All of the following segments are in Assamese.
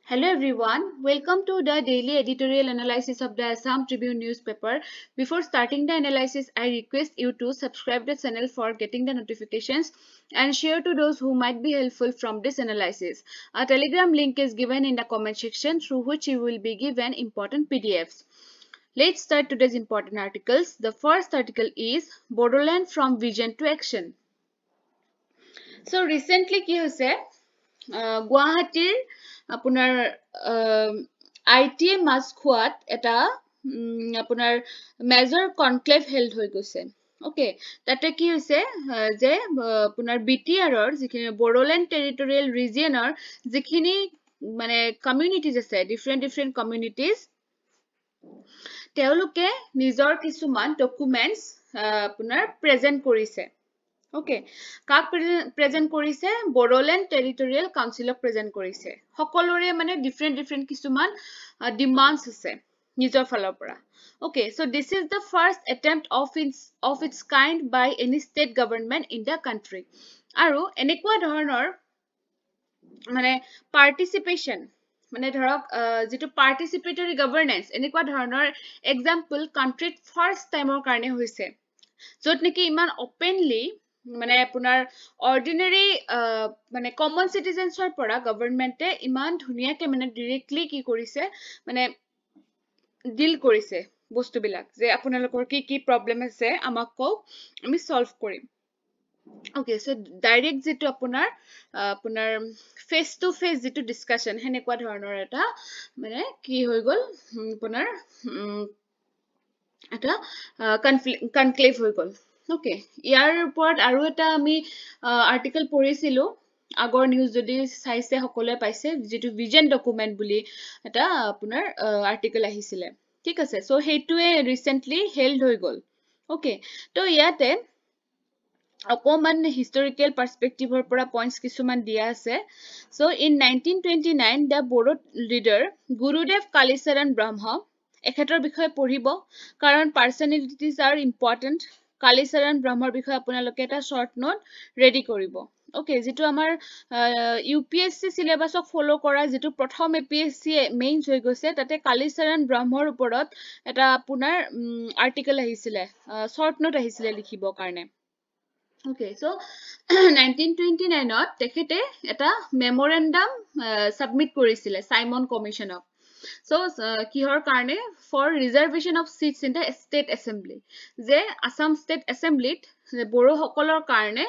Hello everyone, welcome to the daily editorial analysis of the Assam Tribune newspaper. Before starting the analysis, I request you to subscribe the channel for getting the notifications and share to those who might be helpful from this analysis. A telegram link is given in the comment section through which you will be given important PDFs. Let's start today's important articles. The first article is Bodoland from Vision to Action. So recently কি হৈছে গুৱাহাটীৰ আপোনাৰ ITA মাছখোৱাত এটা আপোনাৰ মেজৰ কনক্লেভ হেল্ড হৈ গৈছে ওকে তাতে কি হৈছে যে আপোনাৰ BTR যিখিনি বড়োলেণ্ড টেৰিটৰিয়েল ৰিজিয়নৰ যিখিনি মানে কমিউনিটিজ আছে ডিফাৰেণ্ট কমিউনিটিজ তেওঁলোকে নিজৰ কিছুমান ডকুমেন্টস আপোনাৰ প্ৰেজেন্ট কৰিছে Okay, কাক প্ৰেজেন্ট কৰিছে বড়োলেণ্ড টেৰিটৰিয়েল কাউন্সিলক প্ৰেজেন্ট কৰিছে সকলোৰে মানে ডিফাৰেণ্ট কিছুমান ডিমান্ডস আছে নিজৰ ফালৰ পৰা Okay, so this is the first attempt of its kind by any state government in the country আৰু এনেকুৱা ধৰণৰ মানে participation মানে ধৰক যেটো participatory governance এনেকুৱা ধৰণৰ example countryত first timeৰ কাৰণে হৈছে যত নেকি ইমান openly মানে আপোনাৰ অৰ্ডিনাৰি মানে কমন সিটিজেন্সৰ পৰা গভৰ্নমেন্টে ইমান ধুনিয়াকে মানে ডাইৰেক্টলি কি কৰিছে মানে ডিল কৰিছে বস্তুবিলাক যে আপোনালোকৰ কি প্ৰবলেম আছে আমাক কওক আমি সলভ কৰিম Okay, so direct যেটো আপোনাৰ face to face যেটো ডিসকাশন হেনেকুৱা ধৰণৰ এটা মানে কি হৈ গল আপোনাৰ এটা কনক্লেভ হৈ গল Okay, ইয়াৰ ওপৰত আৰু এটা আমি আৰ্টিকেল পঢ়িছিলো আগৰ নিউজ যদি চাইছে সকলোৱে পাইছে যেটো ভিজন ডকুমেন্ট বুলি এটা আপোনাৰ আৰ্টিকেল আহিছিলে ঠিক আছে সো হেইটোৱে ৰিসেন্টলি হেল্ড হৈ গল Okay, তো ইয়াতে অকমান historical perspective পৰা points কিছুমান দিয়া আছে so in 1929 the Bodo leader Gurudev Kalisaran Brahma এখেতৰ বিষয়ে পঢ়িব কাৰণ personalities are important কালিচৰণ ব্ৰহ্মৰ বিষয়ে আপোনালোকে এটা short note ready কৰিব Okay, যেটো আমাৰ UPSC syllabusক follow কৰা যেটো প্ৰথম APSC mains হৈ গৈছে তাতে কালিচৰণ ব্ৰহ্মৰ ওপৰত এটা আপোনাৰ article আহিছিলে short note আহিছিলে লিখিব কাৰণে Okay, so 1929 ত তেখেতে এটা মেমোৰেন্ডাম সাবমিট কৰিছিলে সাইমন কমিশনক So, কিহৰ কাৰণে for reservation of seats in the state assembly যে Assam state assembly বড়ো সকলৰ কাৰণে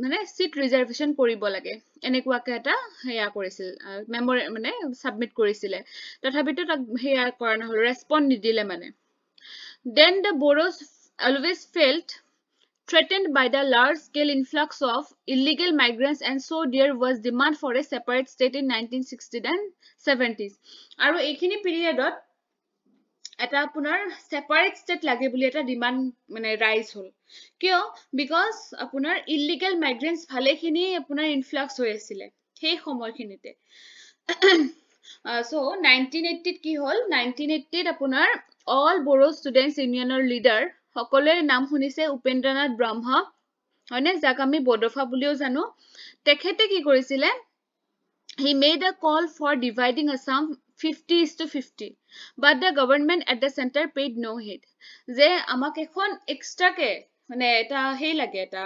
মানে seat reservation কৰিব লাগে এনেকুৱাকে এটা হেয়া কৰিছিল মানে সাবমিট কৰিছিলে তথাপিতো তাক হেয়া কৰা নহল ৰেসপন্ড নিদিলে মানে Then the Boros always felt threatened by the large-scale influx of illegal migrants and so there was demand for a separate state in 1960s and 70s. আৰু এইখিনি পিৰিয়ডত এটা আপোনাৰ separate state লাগে বুলি এটা demand মানে rise হল কিয় because আপোনাৰ illegal migrants ভালেখিনি আপোনাৰ influx হৈ আছিলে সেই সময়খিনিতে so 1980 কি হল 1980 আপোনাৰ all Bodo students unionৰ leader সকলোৰে নাম শুনিছে উপেন্দ্ৰনাথ ব্ৰহ্ম হয়নে যাক আমি বডফা বুলিও জানো তেখেতে কি কৰিছিলে he made a call for dividing Assam 50:50 but the government at the center paid no heed যে আমাক এখন এক্সট্ৰা কে মানে এটা হেই লাগে এটা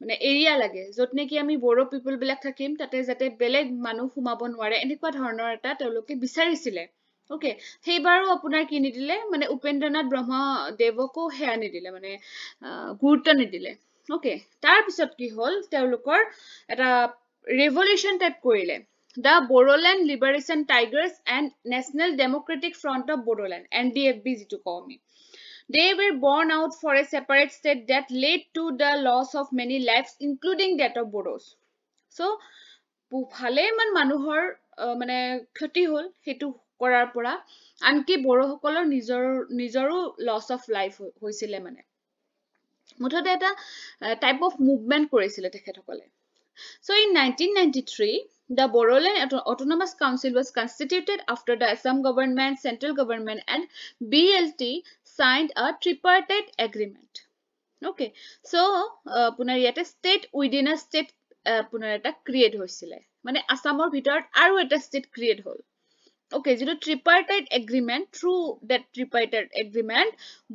মানে এৰিয়া লাগে যত নেকি আমি বড়ো পিপল বিলাক থাকিম তাতে যাতে বেলেগ মানুহ সোমাব নোৱাৰে এনেকুৱা ধৰণৰ এটা তেওঁলোকে বিচাৰিছিলে Okay, সেইবাৰো আপোনাৰ কি নিদিলে মানে উপেন্দ্ৰনাথ ব্ৰহ্ম দেৱকো হেয়া নিদিলে মানে গুৰুত্ব নিদিলে Okay, তাৰ পিছত কি হল তেওঁলোকৰ এটা revolution টাইপ কৰিলে The Bodoland Liberation Tigers and National Democratic Front of Bodoland NDFB যিটো কও আমি They were born out for a separate state that led to the loss of many lives including that of Bodos So ভালে মান মানুহৰ মানে ক্ষতি হল হেতু কৰাৰ পৰা আনকি বড়ো সকলৰ নিজৰো loss of life হৈছিলে মানে মুঠতে এটা type of movement কৰিছিলে তেখেতসকলে So in 1993 the Bodoland Autonomous Council was constituted after the Assam government central government and BLT signed a tripartite agreement Okay, so আপোনাৰ ইয়াতে state within a state আপোনাৰ এটা ক্ৰিয়েট হৈছিলে মানে আসামৰ ভিতৰত আৰু এটা ষ্টেট ক্ৰিয়েট হ'ল okay যেটো tripartite agreement through that tripartite agreement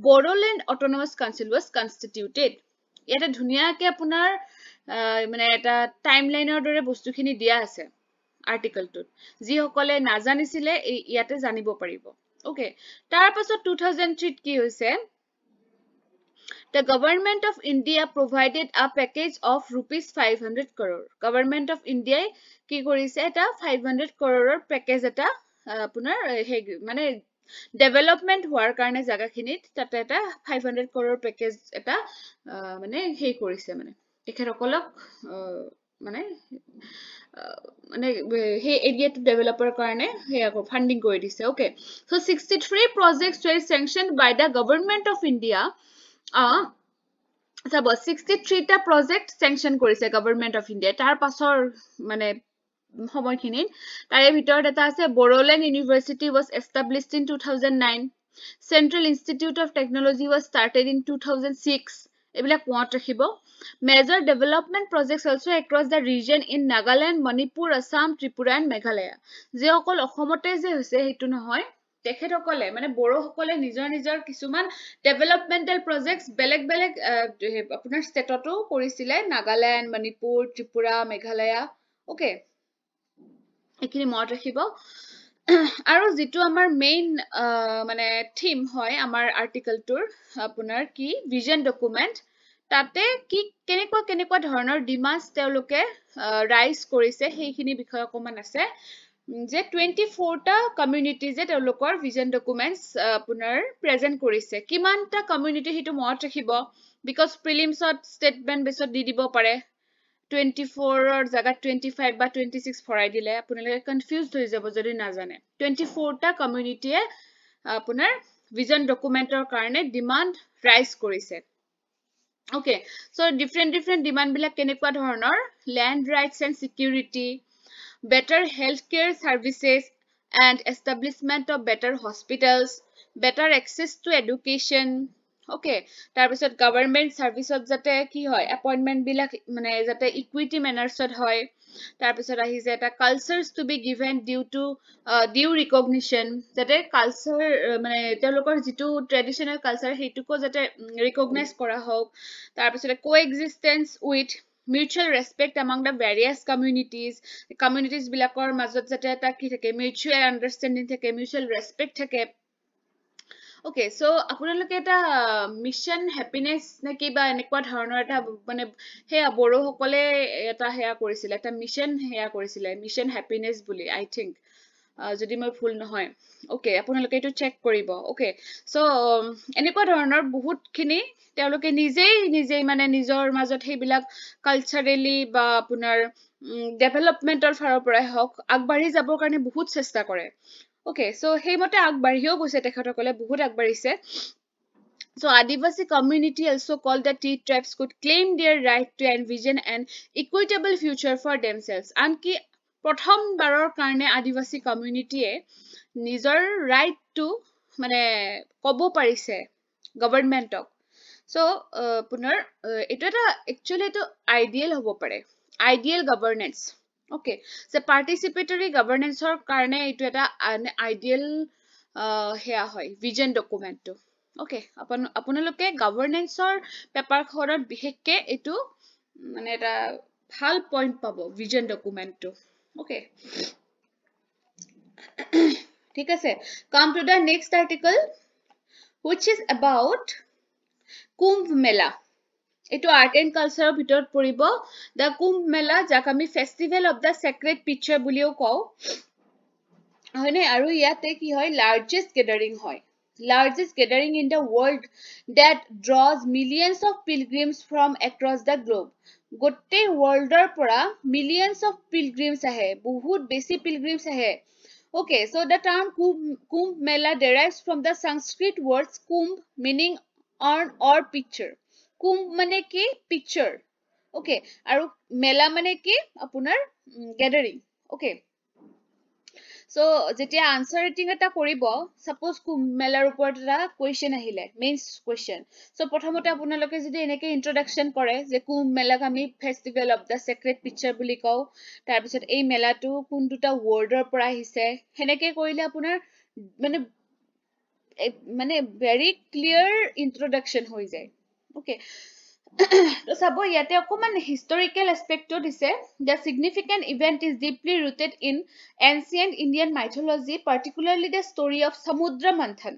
Bodoland Autonomous Council was constituted ইয়াতে ধুনিয়াকে আপোনাৰ মানে এটা টাইমলাইনৰ দৰে বস্তুখিনি দিয়া আছে আৰ্টিকলটোত যি সকলে নাজানিছিলে ইয়াতে জানিব পাৰিব okay তাৰ পাছত 2003 কি হৈছে The government of India provided a package of rupees 500 crore. Government of India কি কৰিছে এটা 500 crore package এটা আপোনাৰ মানে development হোৱাৰ কাৰণে জাগাখিনিত তাতে এটা 500 crore package এটা মানে হেই কৰিছে মানে তেখেতসকলক মানে মানে হে এৰিয়াটো ডেভেলপৰ কাৰণে হেয়া ফান্ডিং কৰি দিছে okay so 63 projects were sanctioned by the government of India চাব 63 টা project sanction কৰিছে government of India তাৰ পাছৰ মানে সময়খিনিত তাৰে ভিতৰত এটা আছে Bodoland University was established in 2009 Central Institute of Technology was started in 2006 এইবিলাক মনত ৰাখিব Major development projects also across the region in Nagaland, Manipur, Assam, Tripura and Meghalaya. যে অকল অসমতে যে হৈছে হেতু নহয় তেখেতসকলে মানে বড়ো সকলে নিজৰ কিছুমান ডেভেলপমেন্টাল প্ৰজেক্টস বেলেগ বেলেগ আপোনাৰ ষ্টেটতো কৰিছিলে নাগালেণ্ড মণিপুৰ ত্ৰিপুৰা মেঘালয়া ওকে এখিনি মনত ৰাখিব আৰু যেটো আমাৰ মেইন মানে থিম হয় আমাৰ আৰ্টিকলটোৰ আপোনাৰ কি ভিজন ডকুমেন্ট তাতে কি কেনেকুৱা ধৰণৰ ডিমান্ডস তেওঁলোকে ৰাইজ কৰিছে সেইখিনি বিষয় অকমান আছে যে 24 টা কমিউনিটি যে তেওঁলোকৰ ভিজন ডকুমেন্টস আপোনাৰ প্ৰেজেন্ট কৰিছে কিমানটা কমিউনিটি হিটো মনত ৰাখিব বিকজ প্ৰিলিমছত ষ্টেটমেন্ট বেছত দি দিব পাৰে 24 ৰ জাগাত 25 বা 26 ভৰাই দিলে আপোনালোকে কনফিউজড হৈ যাব যদি না জানে 24 টা কমিউনিটিয়ে আপোনাৰ ভিজন ডকুমেন্টৰ কাৰণে ডিমান্ড ৰাইজ কৰিছে okay so different demand bilak kenekwa dhoroner land rights and security better healthcare services and establishment of better hospitals better access to education okay tar pisot government service ot jate ki hoy appointment bilak mane jate equity manners ot hoy tar pisot ahise eta cultures to be given due recognition jate culture mane telokor jitu traditional culture heituko jate recognize kora hok tar pisot coexistence with mutual respect among the various communities bilakor majot jate eta ki thake mutual understanding thake mutual respect thake okay so আপোনালোকে এটা মিশন হ্যাপিনেস নে কিবা এনেকুৱা ধৰণৰ এটা মানে হেয়া বড়ো সকলে এটা হেয়া কৰিছিল এটা মিশন হেয়া কৰিছিল মিশন হ্যাপিনেস বুলি আই থিংক যদি মই ভুল নহয় okay আপোনালোকে এটো চেক কৰিব okay so এনেকুৱা ধৰণৰ বহুত খিনি তেওঁলোকে নিজেই মানে নিজৰ মাজত হেবিলাক কালচাৰেলি বা আপোনাৰ ডেভেলপমেন্টৰ ফালৰ পৰাই হক আগবাঢ়ি যাবৰ কাৰণে বহুত চেষ্টা কৰে okay so সেই মতে আগবাঢ়িও গৈছে তেখেতসকলে বহুত আগবাঢ়িছে so Adivasi community also called the tea tribes could claim their right to envision an equitable future for themselves anki prothom baror karne Adivasi community e nijor right to mane kobo parise government ok so punar eto eta actually to ideal hobo pare ideal governance okay so participatory governance or karne eto eta ideal heya hoy vision document to okay আপোনালোকে governance or paper খনত বিশেষকে এটো মানে এটা ভাল পইণ্ট পাব vision document to okay ঠিক আছে come to the next article which is about Kumbh Mela eto art and culture ভিতৰত পৰিব the Kumbh Mela যাক আমি festival of the sacred picture বুলিও কও হয়নে আৰু ইয়াতে কি হয় largest gathering in the world that draws millions of pilgrims from across the globe gotte world er pora millions of pilgrims ahe bahut besi pilgrims ahe okay so the term Kumbh Mela derives from the Sanskrit words kumbh meaning urn or picture kumbh mane ki picture okay aru mela mane ki apunar gathering okay So যেতিয়া answer writing এটা কৰিব, suppose কুম্ভ মেলাৰ ওপৰত এটা question আহিলে, main question. So প্ৰথমতে আপোনালোকে যদি এনেকে introduction কৰে যে কুম্ভ মেলাক আমি festival of the sacred picture বুলি কওঁ, তাৰপিছত এই মেলাটো কোন দুটা wordৰ পৰা আহিছে, সেনেকে কৰিলে আপোনাৰ মানে very clear introduction হৈ যায়. Okay. তো চাব ইয়াতে অকমান historical aspectটো দিছে. The significant event is deeply rooted in ancient Indian mythology, particularly the story of Samudra Manthan.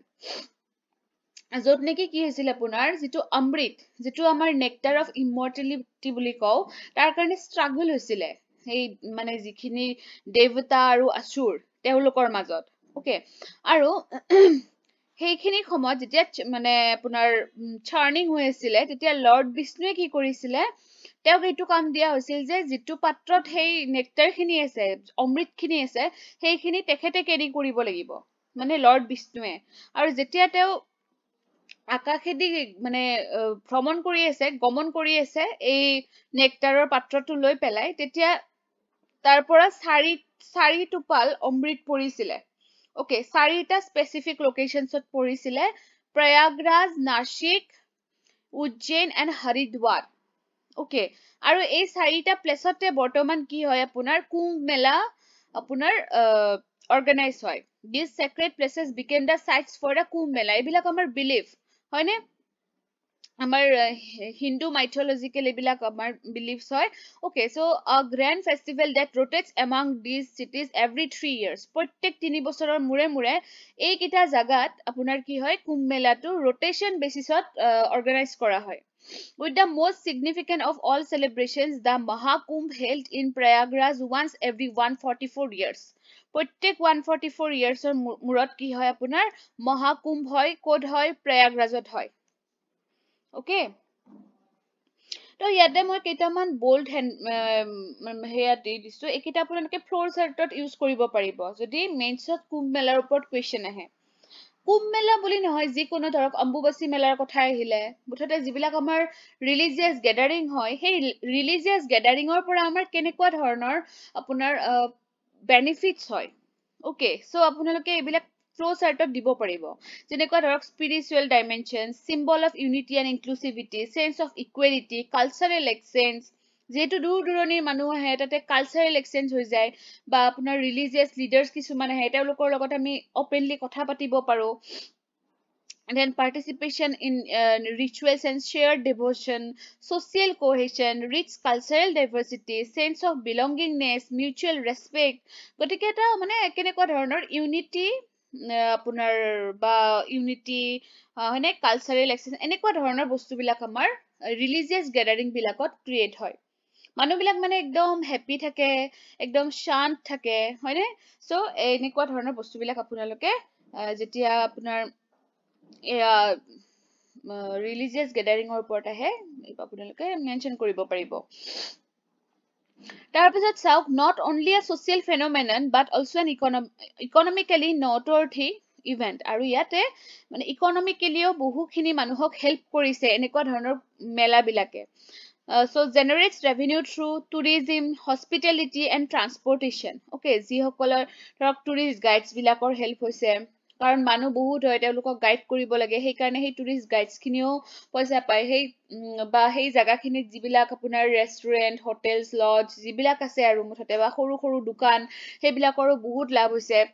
য'ত নেকি কি হৈছিল আপোনাৰ যিটো অমৃত, যিটো আমাৰ nectar of immortality বুলি কওঁ, তাৰ কাৰণে struggle হৈছিলে সেই মানে যিখিনি দেৱতা আৰু আসুৰ তেওঁলোকৰ মাজত. Okay. আৰু সেইখিনি সময়ত যেতিয়া মানে আপোনাৰ চাৰ্নিং হৈ আছিলে, তেতিয়া লৰ্ড বিষ্ণুৱে কি কৰিছিলে, তেওঁক এইটো কাম দিয়া হৈছিল যে যিটো পাত্ৰত সেই নেক্টাৰ খিনি আছে, অমৃত খিনি আছে, সেইখিনি তেখেতে কেৰি কৰিব লাগিব, মানে লৰ্ড বিষ্ণুৱে। আৰু যেতিয়া তেওঁ আকাশেদি মানে ভ্ৰমণ কৰি আছে, গমন কৰি আছে এই নেক্টাৰৰ পাত্ৰটো লৈ পেলাই, তেতিয়া তাৰ পৰা চাৰি টোপাল অমৃত পৰিছিলে। Okay, চাৰিটা specific locations পৰিছিলে, প্ৰয়াগৰাজ, নাসিক, উজ্জৈন and হৰিদ্বাৰ। Okay, আৰু এই চাৰিটা প্লেচতে বৰ্তমান কি হয় আপোনাৰ কুম্ভ মেলা আপোনাৰ organize হয়। These sacred places became the sites for the কুম্ভ মেলা। এইবিলাক আমাৰ belief, হয়নে? আমাৰ হিন্দু mythological এইবিলাক আমাৰ beliefs হয়। Okay, so a grand festival that rotates among these cities every 3 years. প্ৰত্যেক 3 বছৰৰ মূৰে মূৰে এইকেইটা জাগাত আপোনাৰ কি হয় কুম্ভ মেলাটো rotation basisত organize কৰা হয়। With the most significant of all celebrations, the Mahakumbh held in Prayagraj once every 144 years. প্ৰত্যেক 144 years মূৰত কি হয় আপোনাৰ মহাকুম্ভ হয়, ক'ত হয় প্ৰয়াগৰাজত হয়। Okay. তো ইয়াতে মই কেইটামান bold হেয়া দি দিছো, এইকেইটা আপোনালোকে floor chart ইউজ কৰিব পাৰিব যদি মেইনছত কুম্ভ মেলাৰ ওপৰত question আহে। কুম্ভ মেলা বুলি নহয়, যিকোনো ধৰক অম্বুবাচী মেলাৰ কথা আহিলে, মুঠতে যিবিলাক আমাৰ religious gathering হয়, সেই religious gatheringৰ পৰা আমাৰ কেনেকুৱা ধৰণৰ আপোনাৰ benefits হয়। Okay, so আপোনালোকে এইবিলাক flow chart দিব পাৰিব। যেনেকুৱা ধৰক spiritual dimension, symbol of unity and inclusivity, sense of equality, cultural exchange, যেহেতু দূৰ দূৰণিৰ মানুহ আহে তাতে কালচাৰেল এক্সচেঞ্জ হৈ যায়, বা আপোনাৰ ৰিলিজিয়াছ লিডাৰ্ছ কিছুমান আহে, তেওঁলোকৰ লগত আমি অপেনলি কথা পাতিব পাৰো। And then participation in rituals and shared devotion, social cohesion, rich cultural diversity, sense of belongingness, mutual respect, গতিকে এটা মানে কেনেকুৱা ধৰণৰ ইউনিটি আপোনাৰ বা ইউনিটি হয়নে কালচাৰেল এক্সচেঞ্জ, এনেকুৱা ধৰণৰ বস্তুবিলাক আমাৰ ৰিলিজিয়াছ গেদাৰিং বিলাকত ক্ৰিয়েট হয়। মানুহবিলাক মানে একদম হেপি থাকে, একদম শান্ত থাকে, হয়নে? চ' এনেকুৱা ধৰণৰ বস্তুবিলাক আপোনালোকে যেতিয়া আপোনাৰ ৰিলিজিয়াছ গেদাৰিঙৰ ওপৰত আহে আপোনালোকে মেনশ্যন কৰিব পাৰিব। তাৰপিছত চাওক, not only a social phenomenon but also an economically noteworthy event, আৰু ইয়াতে মানে ইকনমিকেলিও বহুখিনি মানুহক হেল্প কৰিছে এনেকুৱা ধৰণৰ মেলাবিলাকে। So generates revenue through tourism, hospitality and transportation. Okay, যিসকলৰ ধৰক টুৰিষ্ট গাইডছ বিলাকৰ হেল্প হৈছে, কাৰণ মানুহ বহুত হয়, তেওঁলোকক গাইড কৰিব লাগে, সেইকাৰণে সেই টুৰিষ্ট গাইডছ খিনিও পইচা পায়। সেই বা সেই জাগাখিনিত যিবিলাক আপোনাৰ ৰেষ্টুৰেণ্ট, হোটেলছ, লজ যিবিলাক আছে আৰু মুঠতে বা সৰু সৰু দোকান, সেইবিলাকৰো বহুত লাভ হৈছে।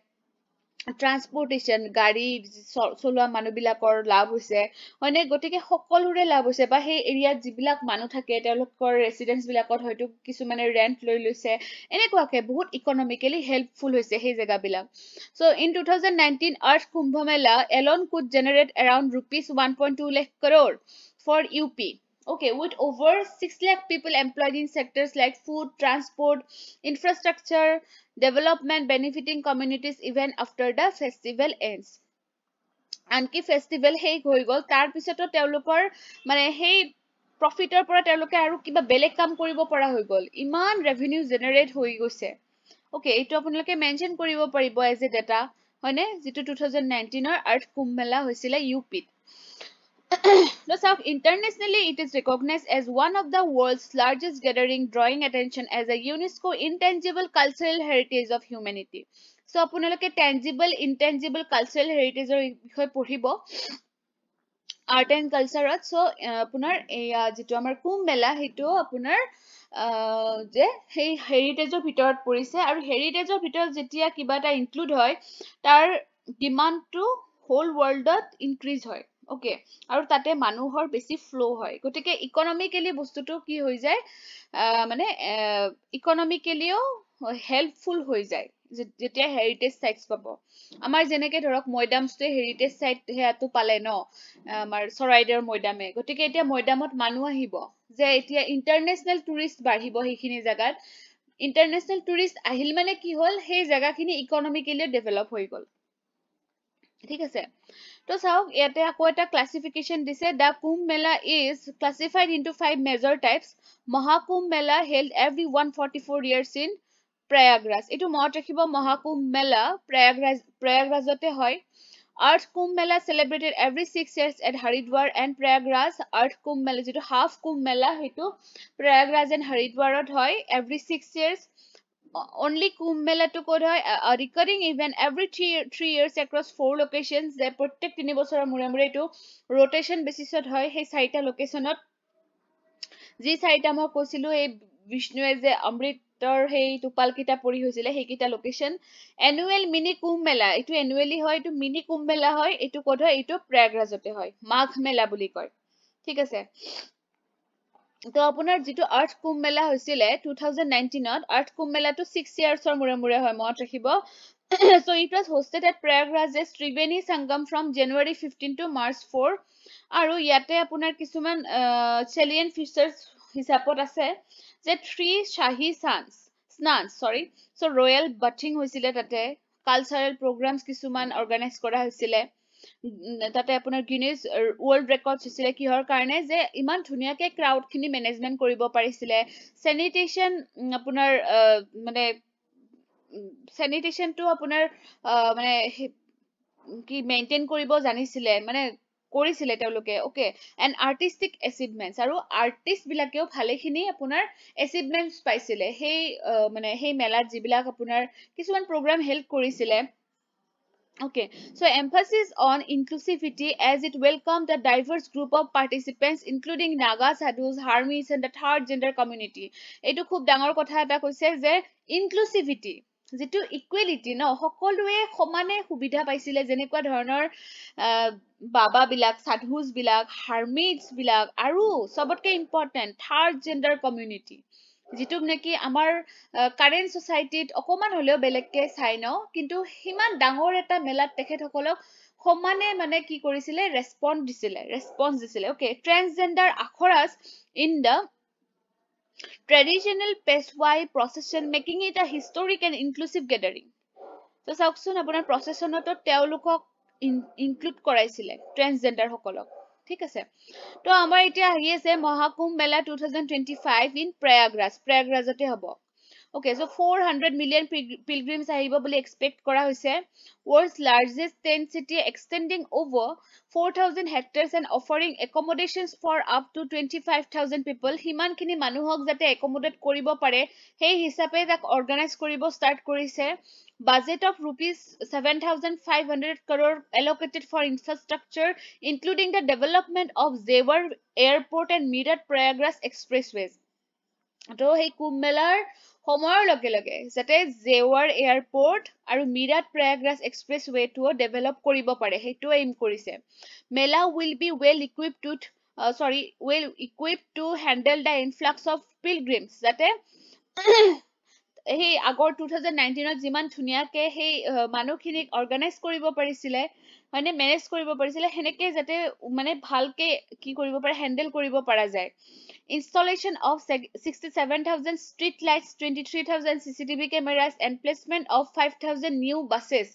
ট্ৰান্সপৰ্টেশ্যন, গাড়ী চলোৱা মানুহবিলাকৰ লাভ হৈছে, হয়নে? গতিকে সকলোৰে লাভ হৈছে, বা সেই এৰিয়াত যিবিলাক মানুহ থাকে তেওঁলোকৰ ৰেচিডেন্স বিলাকত হয়তো কিছুমানে ৰেণ্ট লৈ লৈছে, এনেকুৱাকে বহুত ইকনমিকেলি হেল্পফুল হৈছে সেই জেগাবিলাক। So in 2019 Earth Kumbh Mela alone could generate around rupees 1.2 lakh crore for UP. Okay, with over 6 lakh people employed in sectors like food, transport, infrastructure, development, benefiting communities even after the festival ends. আনকি ফেষ্টিভেল শেষ হৈ গ'ল, তাৰ পিছতো তেওঁলোকৰ মানে সেই প্ৰফিটৰ পৰা তেওঁলোকে আৰু কিবা বেলেগ কাম কৰিব পৰা হৈ গ'ল, ইমান ৰেভিনিউ জেনেৰেট হৈ গৈছে। Okay, এইটো আপোনালোকে মেনশ্যন কৰিব পাৰিব এজ এ ডেটা, হয়নে? যিটো 2019 আৰ্থ কুম্ভ মেলা হৈছিলে ইউপিত। So internationally, it is recognized as one of the world's largest gathering, drawing attention as a UNESCO intangible cultural heritage of humanity. So আপোনালোকে tangible, intangible cultural heritage বিষয়ে পঢ়িব art and culture so আপোনাৰ এয়া যেটো আমাৰ কুম্ভ মেলা হেটো আপোনাৰ যে সেই হেৰিটেজৰ ভিতৰত পৰিছে আৰু হেৰিটেজৰ ভিতৰত যেতিয়া কিবা এটা ইনক্লুড হয় তাৰ ডিমান্ডটো হোল ৱৰ্ল্ডত ইনক্ৰিজ হয় ওকে আৰু তাতে মানুহৰ বেছি ফ্লো হয় গতিকে ইকনমিক্যালি বস্তুটো কি হৈ যায় মানে ইকনমিক্যালিও হেল্পফুল হৈ যায় যেতিয়া হেৰিটেজ সাইটস পাব আমাৰ যেনেকে ধৰক মৈদামটোৱে হেৰিটেজ সাইট হেয়াটো পালে ন আমাৰ চৰাইদেউৰ মৈদামে গতিকে এতিয়া মৈদামত মানুহ আহিব যে এতিয়া ইন্টাৰনেশনাল টুৰিষ্ট বাঢ়িব সেইখিনি জাগাত ইন্টাৰনেশনাল টুৰিষ্ট আহিল মানে কি হল সেই জাগাখিনি ইকনমিক্যালি ডেভেলপ হৈ গল ঠিক আছে তো চাওক ইয়াতে আকৌ এটা ক্লাসিফিকেশন দিছে the Kumbh Mela is classified into 5 major types Mahakumbh Mela held every 144 years in Prayagraj এটো মনত ৰাখিব মহাকুম্ভ মেলা প্ৰয়াগৰাজতে হয় Earth Kumbh Mela celebrated every 6 years at Haridwar and Prayagraj. Earth Kumbh Mela, যেটো half Kumbh Mela, হেটো Prayagraj and Haridwarat হয় every 6 years. Only Kumbh Mela to কত হয় a recurring event every 3 years across 4 locations. যে প্ৰত্যেক 3 বছৰৰ মূৰে মূৰে এটো rotation basisত হয় সেই চাৰিটা লোকেশনত যি চাৰিটা মই কৈছিলো এই বিষ্ণুৱে যে অমৃতৰ সেই টোপাল কিটা পৰি হৈছিলে সেইকিটা লোকেশন এনুৱেল মিনি কুম্ভ মেলা এইটো এনুৱেলি হয় এইটো মিনি কুম্ভ মেলা হয় এইটো কত হয় এইটো প্ৰয়াগৰাজতে হয় মাঘ মেলা বুলি কয় ঠিক আছে তো আপোনাৰ যেটো আৰ্থ কুম্ভ মেলা হৈছিলে 2019 ত আৰ্থ কুম্ভ মেলাটো 6 ইয়াৰ্ছৰ মূৰে মূৰে হয় মনত ৰাখিব so it was hosted at Prayagraj's Triveni Sangam from January 15 to March 4 আৰু ইয়াতে আপোনাৰ কিছুমান salient features হিচাপত আছে যে 3 শাহী স্নান so royal bathing হৈছিলে তাতে cultural programs কিছুমান organize কৰা হৈছিলে তাতে আপোনাৰ গিনিজ ৱৰ্ল্ড ৰেকৰ্ড হৈছিলে কিহৰ কাৰণে যে ইমান ধুনিয়াকে ক্ৰাউড খিনি মেনেজমেন্ট কৰিব পাৰিছিলে স্যানিটেশন আপোনাৰ মানে স্যানিটেশনটো আপোনাৰ মানে কি মেইনটেইন কৰিব জানিছিলে মানে কৰিছিলে তেওঁলোকে ওকে এন্ড আৰ্টিস্টিক এচিভমেন্টস আৰু আৰ্টিস্ট বিলাকেও ভালেখিনি আপোনাৰ এচিভমেন্টস পাইছিলে সেই মানে সেই মেলাত যিবিলাক আপোনাৰ কিছুমান প্ৰগ্ৰাম হেল্প কৰিছিলে Okay, so emphasis on inclusivity as it welcomed a diverse group of participants, including Naga sadhus, Harmis, and the third gender community. এইটো খুব ডাঙৰ কথা এটা কৈছে যে inclusivity যেটো ইকুৱেলিটি ন সকলোৱে সমানে সুবিধা পাইছিলে যেনেকুৱা ধৰণৰ বাবা বিলাক সাধুজ বিলাক হাৰ্মিটস বিলাক আৰু সবতকে ইম্পৰ্টেন্ট থাৰ্ড জেন্ডাৰ কমিউনিটি যেটো নেকি আমাৰ কাৰেন্ট সোসাইটিত অকমান হলেও বেলেগকে চাই ন কিন্তু হিমান ডাঙৰ এটা মেলাত তেখেতসকলক সমানে মানে কি কৰিছিলে ৰেসপন্স দিছিলে okay transgender akharas in the traditional Peshwai procession making it a historic and inclusive gathering so চাওকচোন আপোনাৰ processionতো তেওঁলোকক ইনক্লুড কৰাইছিলে ট্ৰান্সজেন্ডাৰ সকলক ঠিক আছে তো আমাৰ এতিয়া আহি আছে মহাকুম্ভ মেলা 2025 ইন প্ৰয়াগৰাজতে হ'ব Okay, so 400 million pilgrims আহিব বুলি expect কৰা হৈছে world's largest tent city extending over 4,000 hectares and offering accommodations for up to 25,000 people হিমানখিনি মানুহক যাতে accommodate কৰিব পাৰে সেই হিচাপে তাক organize কৰিব start কৰিছে budget of rupees 7,500 crore allocated for infrastructure including the development of Zewar airport and Meerut Prayagraj expressways তো সেই কুম্ভ মেলাৰ সময়ৰ লগে লগে যাতে জেৱাৰ এয়াৰপোৰ্ট আৰু মিৰাট প্ৰয়াগৰাজ এক্সপ্ৰেছৱে টো ডেভেলপ কৰিব পাৰে হেটো এইম কৰিছে মেলা will be well equipped to handle the influx of pilgrims যাতে সেই আগৰ 2019 ত যিমান ধুনিয়াকে সেই মানুহখিনিক অৰ্গানাইজ কৰিব পাৰিছিলে মানে মেনেজ কৰিব পাৰিছিলে হেনেকে যাতে মানে ভালকে কি কৰিব পাৰে হ্যান্ডেল কৰিব পৰা যায় installation of 67,000 street lights 23,000 CCTV cameras and placement of 5,000 new buses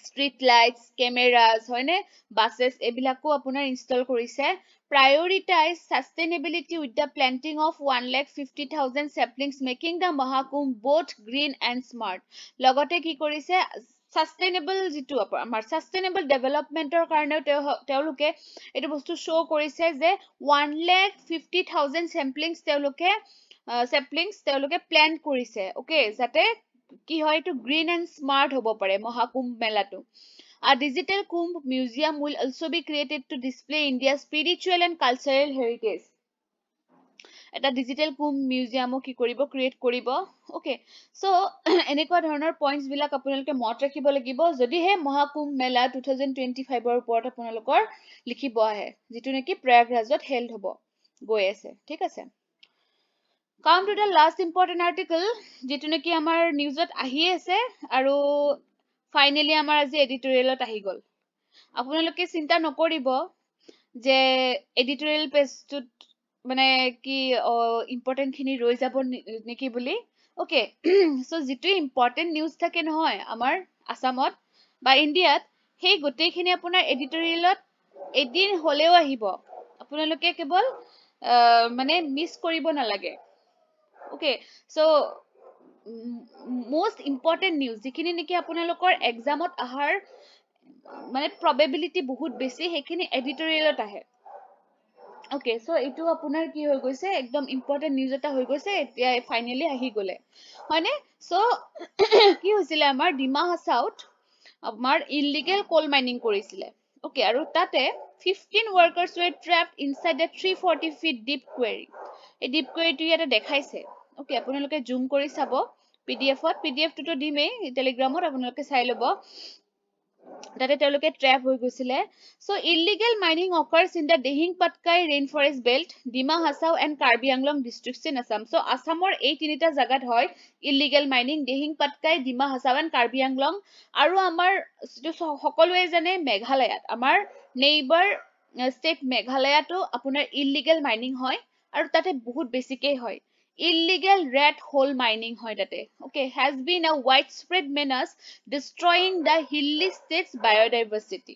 street lights cameras হয়নে buses এবিলাকো আপোনাৰ ইনষ্টল কৰিছে prioritize sustainability with the planting of 150,000 saplings making the Mahakumbh both green and smart লগতে কি কৰিছে সাস্টেইনেবল যিটো আমাৰ সাস্টেইনেবল ডেভেলপমেন্টৰ কাৰণে তেওঁলোকে এইটো বস্তু শ্ব' কৰিছে যে 1,50,000 চেপলিংছ তেওঁলোকে প্লেন কৰিছে ওকে যাতে কি হয় এইটো গ্ৰীণ এণ্ড স্মাৰ্ট হ'ব পাৰে মহাকুম্ভ মেলাটো A digital Kumbh museum will also be created to display India's spiritual and cultural heritage. এটা ডিজিটেল কুম্ভ মিউজিয়ামো কি কৰিব ক্ৰিয়েট কৰিব ওকে সো এনেকুৱা ধৰণৰ পইণ্টছ বিলাক আপোনালোকে মনত ৰাখিব লাগিব যদিহে মহাকুম্ভ মেলা 2025 ৰ ওপৰত আপোনালোকৰ লিখিব আহে যিটো নেকি প্ৰয়াগৰাজত হেল্ড হ'ব গৈ আছে ঠিক আছে Come to the last important article যিটো নেকি আমাৰ নিউজত আহি আছে আৰু ফাইনেলি আমাৰ আজি এডিটৰিয়েলত আহি গ'ল আপোনালোকে চিন্তা নকৰিব যে এডিটৰিয়েল পেজটোত মানে কি ইম্পৰ্টেন্ট খিনি ৰৈ যাব নেকি বুলি ওকে সো যিটো ইম্পৰ্টেন্ট নিউজ থাকে নহয় আমাৰ আসামত বা ইণ্ডিয়াত সেই গোটেইখিনি আপোনাৰ এডিটৰিয়েলত এদিন হলেও আহিব আপোনালোকে কেৱল মানে মিছ কৰিব নালাগে okay so most important news যিখিনি নেকি আপোনালোকৰ এক্সামত আহাৰ মানে probability বহুত বেছি সেইখিনি এডিটৰিয়েলত আহে ওকে সো এইটো আপোনাৰ কি হৈ গৈছে একদম ইম্পৰ্টেন্ট নিউজ এটা হৈ গৈছে এতিয়া ফাইনেলি আহি গলে হয়নে সো কি হৈছিলে আমাৰ ডিমা হাছাউত আমাৰ ইলিগেল কোল মাইনিং কৰিছিলে ওকে আৰু তাতে 15 workers were trapped inside a 340 feet deep quarry এই deep quarry টো ইয়াতে দেখাইছে ওকে আপোনালোকে জুম কৰি চাব পিডিএফ টো দিমেই টেলিগ্ৰামত আপোনালোকে চাই ল'ব তাতে তেওঁলোকে ট্ৰেপ হৈ গৈছিলে so illegal mining occurs in the Dihing Patkai rainforest belt Dima Hasau and Karbi Anglong districts in Assam so Assamor এই তিনিটা জাগাত হয় illegal mining Dihing Patkai Dima Hasau and Karbi Anglong আৰু আমাৰ সকলোৱে জানে মেঘালয়ত আমাৰ নেইবাৰ ষ্টেট মেঘালয়তো আপোনাৰ illegal mining হয় আৰু তাতে বহুত বেছিকৈ হয় illegal red hole mining hoy tate okay has been a widespread menace destroying the hilly states biodiversity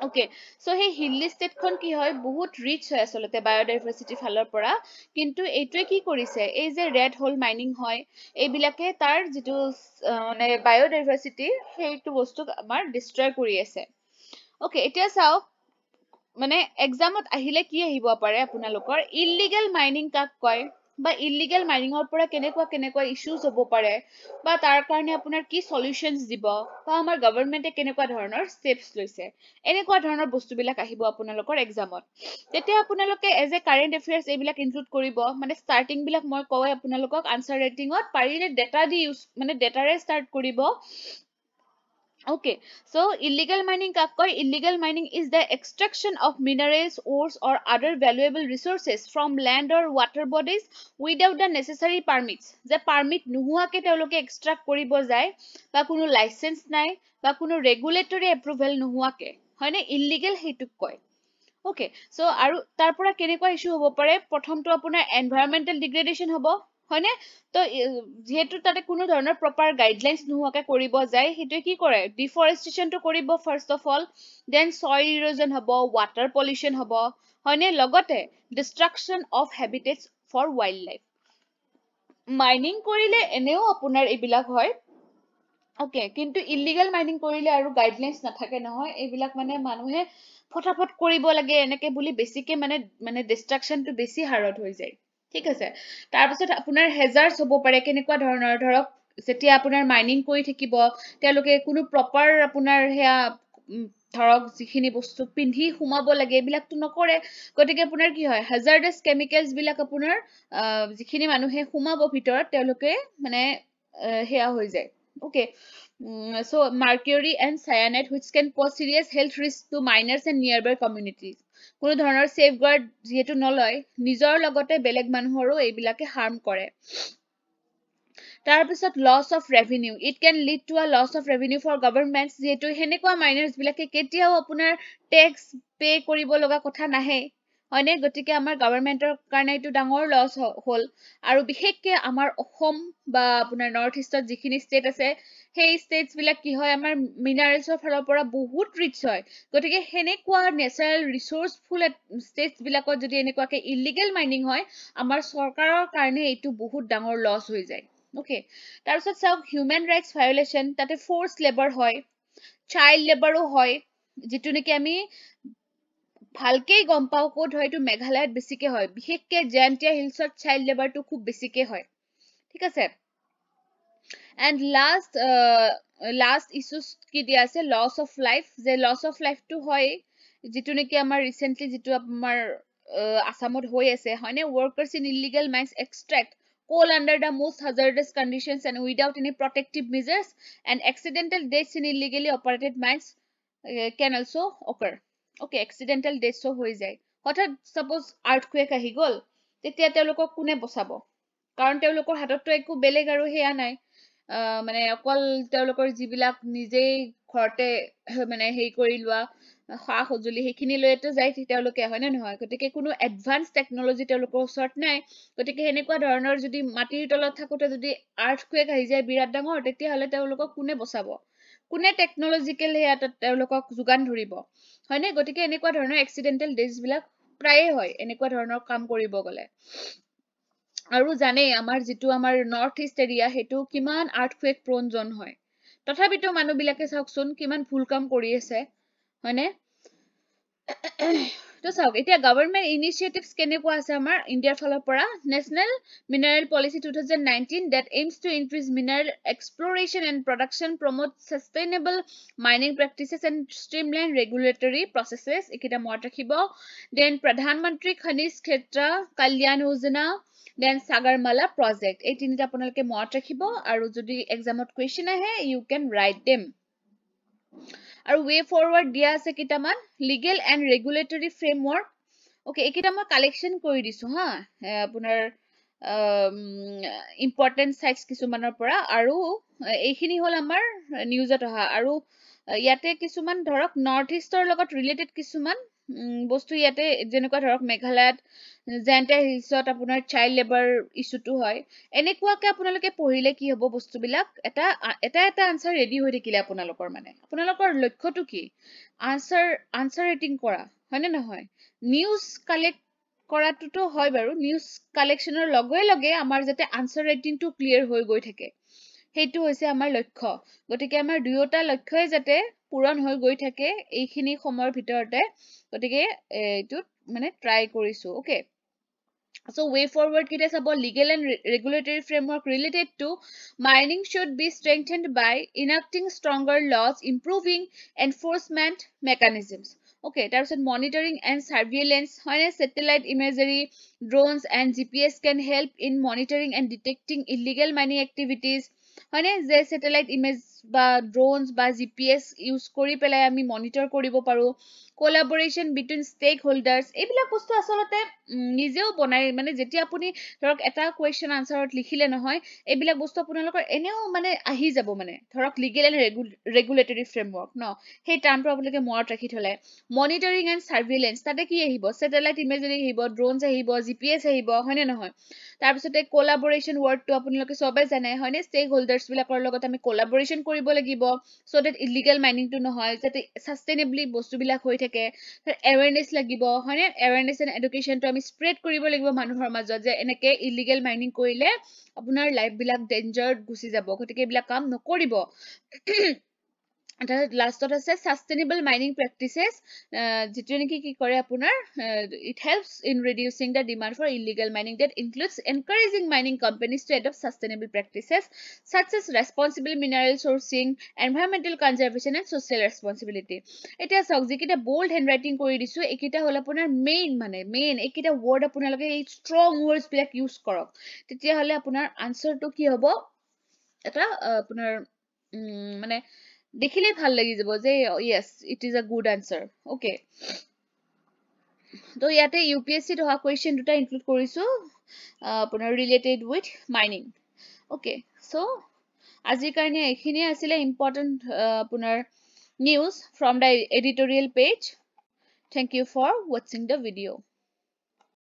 okay so he hilly state khon ki hoy bahut rich hoy asolote biodiversity phalor pora kintu eitwe ki korise ei je red hole mining hoy ei bilake tar jitu mane biodiversity heitu bostu amar destroy kori ase okay etia sao মানে এক্সামত আহিলে কি আহিব পাৰে আপোনালোকৰ ইলিগেল মাইনিং কাক কয় বা ইলিগেল মাইনিংৰ পৰা কেনেকুৱা ইস্যুজ হ'ব পাৰে বা তাৰ কাৰণে আপোনাৰ কি সলিউশনস দিব বা আমাৰ গভৰ্ণমেণ্টে কেনেকুৱা ধৰণৰ স্টেপস লৈছে এনেকুৱা ধৰণৰ বস্তুবিলাক আহিব আপোনালোকৰ এক্সামত তেতিয়া আপোনালোকে এজ এ কাৰেন্ট এফেয়াৰ্স এইবিলাক ইনক্লুড কৰিব মানে ষ্টাৰ্টিং বিলাক মই কয় আপোনালোকক আনসাৰ ৰাইটিংত পাৰিলে ডেটা দি ইউজ মানে ডেটাৰে ষ্টাৰ্ট কৰিব Okay, so illegal mining kakkoi illegal mining is the extraction of minerals, ores or other valuable resources from land or water bodies without the necessary permits. The permit nuhua ke teoloke extract koribo jay ba kuno license nai ba kuno regulatory approval nuhua ke hoine illegal heituk koi. Okay, so aru tar pora kenekwa issue hobo pare prothom to apunar environmental degradation hobo হয়নে তো যেহেতু তাতে কোনো ধৰণৰ প্ৰপাৰ গাইডলাইনছ নোহোৱাকে কৰিব যায় হেতু কি কৰে ডিফৰেষ্টেশন টো কৰিব first of all then soil erosion হ'ব ওয়াটাৰ পলিউশন হ'ব হয়নে লগতে destruction of habitats for wildlife mining কৰিলে এনেও আপোনাৰ এইবিলাক হয় ওকে কিন্তু ইলিগেল মাইনিং কৰিলে আৰু গাইডলাইনছ নাথাকে নহয় এইবিলাক মানে মানুহে ফটাফট কৰিব লাগে এনেকে বুলি বেছিকে মানে ডিস্ট্ৰাকশনটো বেছি হাৰত হৈ যায় ঠিক আছে তাৰ পিছত আপোনাৰ হেজাৰ্ডছ হ'ব পাৰে কেনেকুৱা ধৰণৰ ধৰক যেতিয়া আপোনাৰ মাইনিং কৰি থাকিব তেওঁলোকে কোনো প্ৰপাৰ আপোনাৰ হেয়া ধৰক যিখিনি বস্তু পিন্ধি সুমাব লাগে এইবিলাকটো নকৰে গতিকে আপোনাৰ কি হয় হেজাৰ্ডাছ কেমিকেলছ বিলাক আপোনাৰ যিখিনি মানুহে সুমাব ভিতৰত তেওঁলোকে মানে হেয়া হৈ যায় okay so mercury and cyanide which can cause serious health risk to miners and nearby communities কোনো ধৰণৰ সেফগাৰ্ড যেহেতু নলয় নিজৰ লগতে বেলেগ মানুহৰো এইবিলাকে হাৰ্ম কৰে তাৰ পিছত loss of revenue it can lead to a loss of revenue for governments যেহেতু হেনেকুৱা মাইনাৰ্স বিলাকে কেতিয়াও আপোনাৰ টেক্স পে কৰিব লগা কথা নাহে হয়নে গতিকে আমাৰ গভৰ্ণমেণ্টৰ কাৰণে এইটো ডাঙৰ লছ হ'ল আৰু বিশেষকৈ আমাৰ অসম বা আপোনাৰ নৰ্থ ইষ্টত যিখিনি ষ্টেট আছে সেই ষ্টেটছ বিলাক কি হয় আমাৰ মিনাৰেলছৰ ফালৰ পৰা বহুত ৰিচ হয় গতিকে হেনেকুৱা নেচাৰেল ৰিসোৰ্সফুল ষ্টেটছ বিলাকত যদি এনেকুৱাকে ইলিগেল মাইনিং হয় আমাৰ চৰকাৰৰ কাৰণে এইটো বহুত ডাঙৰ লছ হৈ যায় ওকে তাৰপিছত চাওক হিউম্যান ৰাইটস ভায়োলেশন তাতে ফোর্স লেবার হয় চাইল্ড লেবারও হয় যেটো নেকি আমি ভালকেই গম পাও ক'ত হয় এইটো মেঘালয়ত বেছিকে হয় বিশেষকে জয়ন্তীয়া হিলছত চাইল্ড লেবাৰটো খুব বেছিকে হয় ঠিক আছে and last issues কি দিয়া আছে loss of life যে loss of life to হয় যেটো নেকি আমাৰ ৰিসেন্টলি যেটো আমাৰ আসামত হৈ আছে হয়নে workers in illegal mines extract coal under the most hazardous conditions and without any protective measures and accidental deaths in illegally operated mines can also occur okay accidental deaths হৈ যায় হঠাৎ suppose earthquake আহি গল তেতিয়া তেওঁলোকক কোনে বচাব কাৰণ তেওঁলোকৰ হাততটো একো বেলেগ আৰু হেয়া নাই মানে অকল তেওঁলোকৰ যিবিলাক নিজেই ঘৰতে মানে হেই কৰি লোৱা খা সজুলি সেইখিনি লৈতো যায় তেওঁলোকে হয় নে নহয় গতিকে কোনো এডভান্স টেকনলজি তেওঁলোকৰ ওচৰত নাই গতিকে হেনেকুৱা ধৰণৰ যদি মাটিৰ তলত থাকোতে যদি আৰ্থকুৱেক আহি যায় বিৰাট ডাঙৰ তেতিয়া হলে তেওঁলোকক কোনে বচাব কোনে টেকনলজিকেল হেয়া তেওঁলোকক যোগান ধৰিব হয়নে গতিকে এনেকুৱা ধৰণৰ এক্সিডেন্টেল ডেথ বিলাক প্ৰায়ে হয় এনেকুৱা ধৰণৰ কাম কৰিব গলে আৰু জানে আমাৰ যেটো আমাৰ নৰ্থ ইষ্ট এৰিয়া হেতু কিমান আৰ্থকুৱেক প্ৰোন জন হয় তথাপিতো মানুহ বিলাকে চাওকচোন কিমান ভুল কাম কৰি আছে হয়নে তো চাওক এতিয়া গভৰ্ণমেণ্ট ইনিচিয়েটিভস কেনেকুৱা আছে আমাৰ ইণ্ডিয়াৰ ফালৰ পৰা national mineral policy 2019 that aims to increase mineral exploration and production promote sustainable mining practices and streamline regulatory processes ekita mot rakhibo then pradhan mantri khanish kshetra kalyan yojana then sagarmala project ei tinita apunalke mot rakhibo aru jodi exam ot question ahe you can write them আৰু way forward দিয়া আছে কিটামান legal and regulatory framework okay এইকিটা মই কালেকশন কৰি দিছো হা আপোনাৰ important sites কিছুমানৰ পৰা আৰু এইখিনি হল আমাৰ নিউজত অহা আৰু ইয়াতে কিছুমান ধৰক নৰ্থ ইষ্টৰ লগত ৰিলেটেড কিছুমান বস্তু ইয়াতে যেনেকুৱা ধৰক মেঘালয়ত জেন্টে হিলছত আপোনাৰ চাইল্ড লেবাৰ ইস্যুটো হয় এনেকুৱাকে আপোনালোকে পঢ়িলে কি হ'ব বস্তুবিলাক এটা আনসাৰ ৰেডি হৈ থাকিলে আপোনালোকৰ মানে আপোনালোকৰ লক্ষ্যটো কি আনসাৰ ৰেটিং কৰা হয় নে নহয় নিউজ কালেক্ট কৰাটোতো হয় বাৰু নিউজ কালেকশনৰ লগে লগে আমাৰ যাতে আনসাৰ ৰেটিংটো ক্লিয়াৰ হৈ গৈ থাকে সেইটো হৈছে আমাৰ লক্ষ্য গতিকে আমাৰ দুয়োটা লক্ষ্যই যাতে পূৰণ হৈ গৈ থাকে এইখিনি সময়ৰ ভিতৰতে গতিকে এইটোত মানে ট্ৰাই কৰিছো okay So way forward kita sabo legal and regulatory framework related to mining should be strengthened by enacting stronger laws, improving enforcement mechanisms. Okay, that's monitoring and surveillance. Satellite imagery, drones and GPS can help in monitoring and detecting illegal mining activities. Satellite image বা drones বা GPS use কৰি পেলাই আমি monitor কৰিব পাৰো collaboration between stakeholders এইবিলাক বস্তু আসলতে নিজেও বনাই মানে যেতিয়া আপুনি ধৰক এটা কোৱেশ্চন আনসাৰত লিখিলে নহয় এইবিলাক বস্তু আপোনালোকৰ এনেও মানে আহি যাব মানে ধৰক লিগেল এণ্ড ৰেগুলেটৰী ফ্ৰেমৱৰ্ক ন সেই টাৰ্মটো আপোনালোকে মনত ৰাখি থলে মনিটৰিং এণ্ড সাৰ্ভেইলেন্স তাতে কি আহিব স্যাটেলাইট ইমেজৰি আহিব ড্ৰোনছ আহিব জিপিএছ আহিব হয়নে নহয় তাৰপিছতে কোলাবোৰেচন ৱৰ্ডটো আপোনালোকে সবে জানে হয়নে ষ্টেক হোল্ডাৰ্ছ বিলাকৰ লগত আমি কোলাবোৰেচন কৰিব লাগিব সো দ্যাট ইলিগেল মাইনিংটো নহয় যাতে সাস্টেইনেবলি বস্তুবিলাক হৈ থাকে awareness লাগিব হয়নে awareness and education to আমি spread কৰিব লাগিব মানুহৰ মাজত যে এনেকে ইলিগেল মাইনিং কৰিলে আপোনাৰ লাইফ বিলাক ডেঞ্জাৰত গুচি যাব গতিকে এইবিলাক কাম নকৰিব লাষ্টত আছে সাস্টেইনেবল মাইনিং প্ৰেক্টিসেস যেটো নেকি কি কৰে আপোনাৰ it helps in reducing the demand for illegal mining that includes encouraging mining companies to adopt sustainable practices such as responsible mineral sourcing environmental conservation and social responsibility এটা সক যেকিটা bold handwriting কৰি দিছো একিটা হল আপোনাৰ মেইন একিটা word আপোনালোকে এই strong words বিলাক ইউজ কৰক তেতিয়া হলে আপোনাৰ আনসাৰটো কি হ'ব এটা আপোনাৰ মানে দেখিলে ভাল লাগি যাব যে yes it is a good answer okay তো ইয়াতে UPSC ত হোৱা question দুটা include কৰিছো আপোনাৰ related with mining okay so আজিৰ কাৰণে এইখিনি আছিল important আপোনাৰ news from the editorial page thank you for watching the video